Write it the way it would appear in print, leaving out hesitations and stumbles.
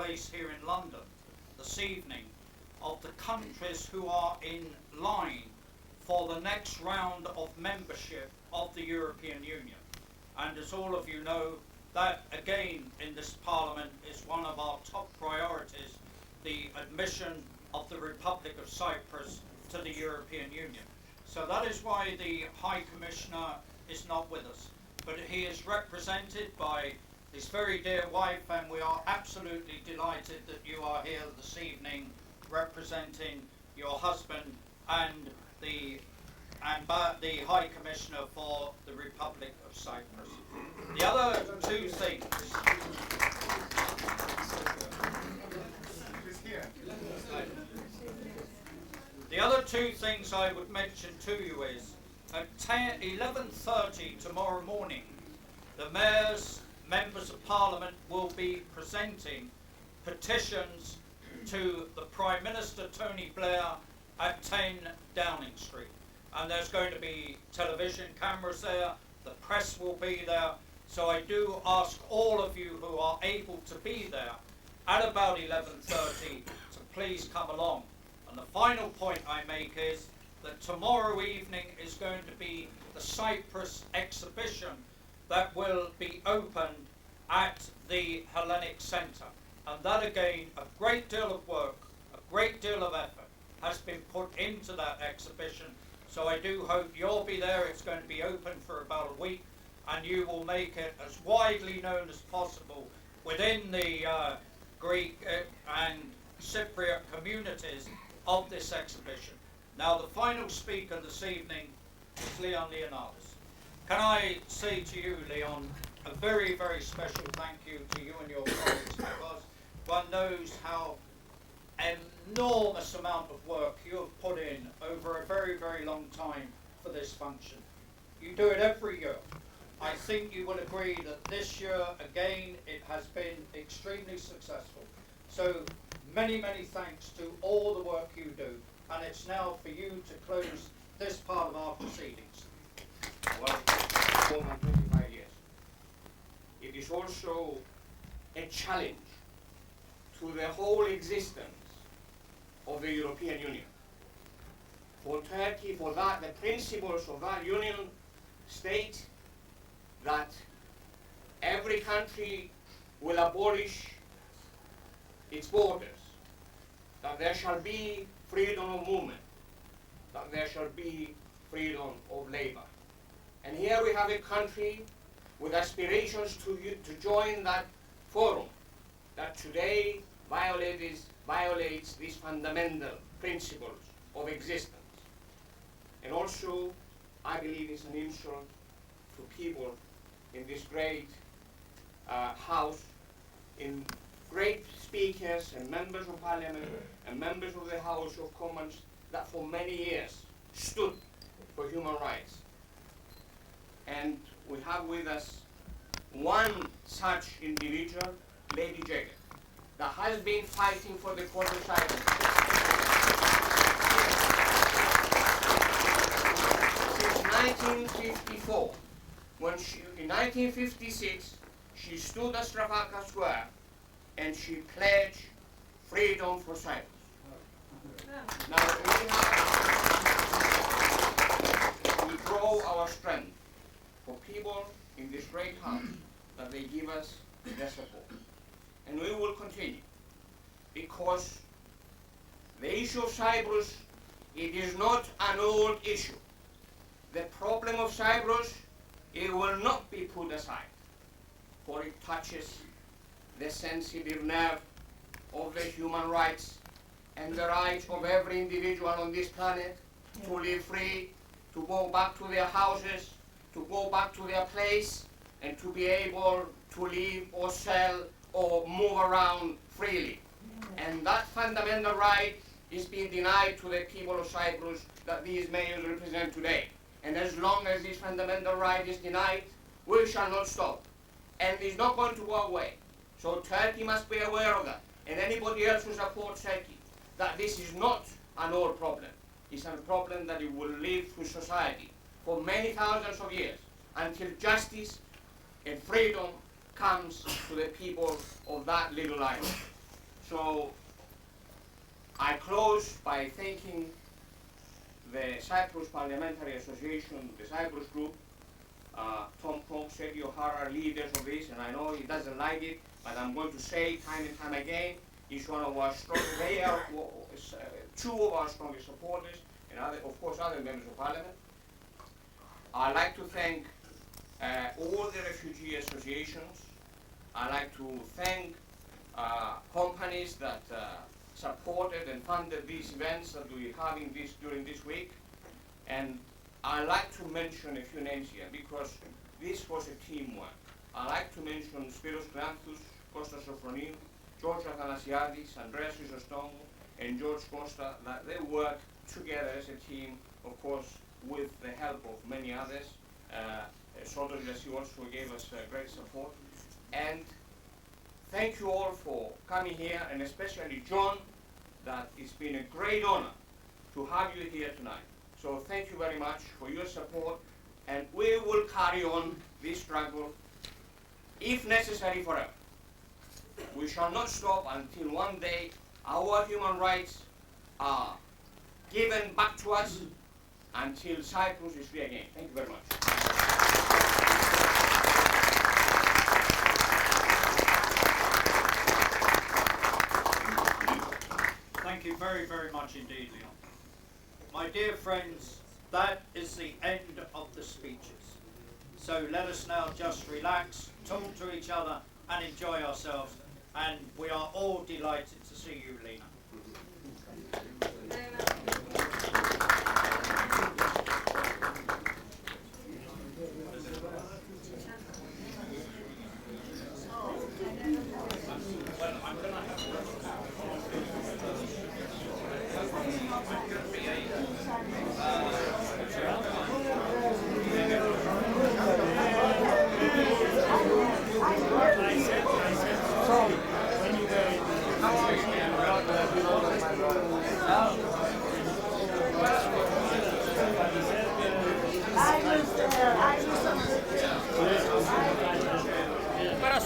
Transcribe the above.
place here in London this evening of the countries who are in line for the next round of membership of the European Union. And as all of you know, that again in this Parliament is one of our top priorities, the admission of the Republic of Cyprus to the European Union. So that is why the High Commissioner is not with us, but he is represented by his very dear wife, and we are absolutely delighted that you are here this evening representing your husband and the High Commissioner for the Republic of Cyprus. The other two things. The other two things I would mention to you is at 11:30 tomorrow morning, the mayors, members of Parliament will be presenting petitions to the Prime Minister Tony Blair at 10 Downing Street. And there's going to be television cameras there, the press will be there, so I do ask all of you who are able to be there at about 11:30 to please come along. And the final point I make is that tomorrow evening is going to be the Cyprus exhibition that will be opened at the Hellenic Centre. And that again, a great deal of work, a great deal of effort has been put into that exhibition. So I do hope you'll be there. It's going to be open for about a week, and you will make it as widely known as possible within the Greek and Cypriot communities of this exhibition. Now the final speaker this evening is Leonidas. Can I say to you, Leon, a very, very special thank you to you and your colleagues, because one knows how enormous amount of work you have put in over a very, very long time for this function. You do it every year. I think you will agree that this year, again, it has been extremely successful. So many, many thanks to all the work you do. And it's now for you to close this part of our proceedings. Well, more than 25 years. It is also a challenge to the whole existence of the European Union. For Turkey, for that, the principles of that union state that every country will abolish its borders, that there shall be freedom of movement, that there shall be freedom of labor. And here we have a country with aspirations to join that forum that today violates these fundamental principles of existence. And also, I believe it's an insult to people in this great house, in great speakers and members of Parliament and members of the House of Commons that for many years stood for human rights. And we have with us one such individual, Lady Jacob, that has been fighting for the cause of Cyprus since 1954. When in 1956, she stood at Trafalgar Square and she pledged freedom for Cyprus. Now we draw our strength for people in this great house that they give us their support. And we will continue, because the issue of Cyprus, it is not an old issue. The problem of Cyprus, it will not be put aside, for it touches the sensitive nerve of the human rights and the rights of every individual on this planet to live free, to go back to their houses, to go back to their place, and to be able to live or sell or move around freely. And that fundamental right is being denied to the people of Cyprus that these mayors represent today. And as long as this fundamental right is denied, we shall not stop. And it's not going to go away. So Turkey must be aware of that. And anybody else who supports Turkey, that this is not an old problem. It's a problem that it will live through society for many thousands of years until justice and freedom comes to the people of that little island. So I close by thanking the Cyprus Parliamentary Association, the Cyprus Group, Tom Cox, Eddie O'Hara, leaders of this, and I know he doesn't like it, but I'm going to say time and time again, he's one of our strong, they are two of our strongest supporters, and other, of course other members of Parliament. I'd like to thank all the refugee associations. I'd like to thank companies that supported and funded these events that we're having during this week. And I'd like to mention a few names here because this was a teamwork. I'd like to mention Spiros Clanthous, Kostas Sofroniou, George Athanasiadis, Andreas Chrysostomou, and George Costa, that they work together as a team, of course, with the help of many others. Sotos Yassi also gave us great support. And thank you all for coming here, and especially John, that it's been a great honor to have you here tonight. So thank you very much for your support, and we will carry on this struggle, if necessary, forever. We shall not stop until one day our human rights are given back to us, until Cyprus is free again. Thank you very much. Thank you very, very much indeed, Leon. My dear friends, that is the end of the speeches. So let us now just relax, talk to each other, and enjoy ourselves. And we are all delighted to see you, Lena. Para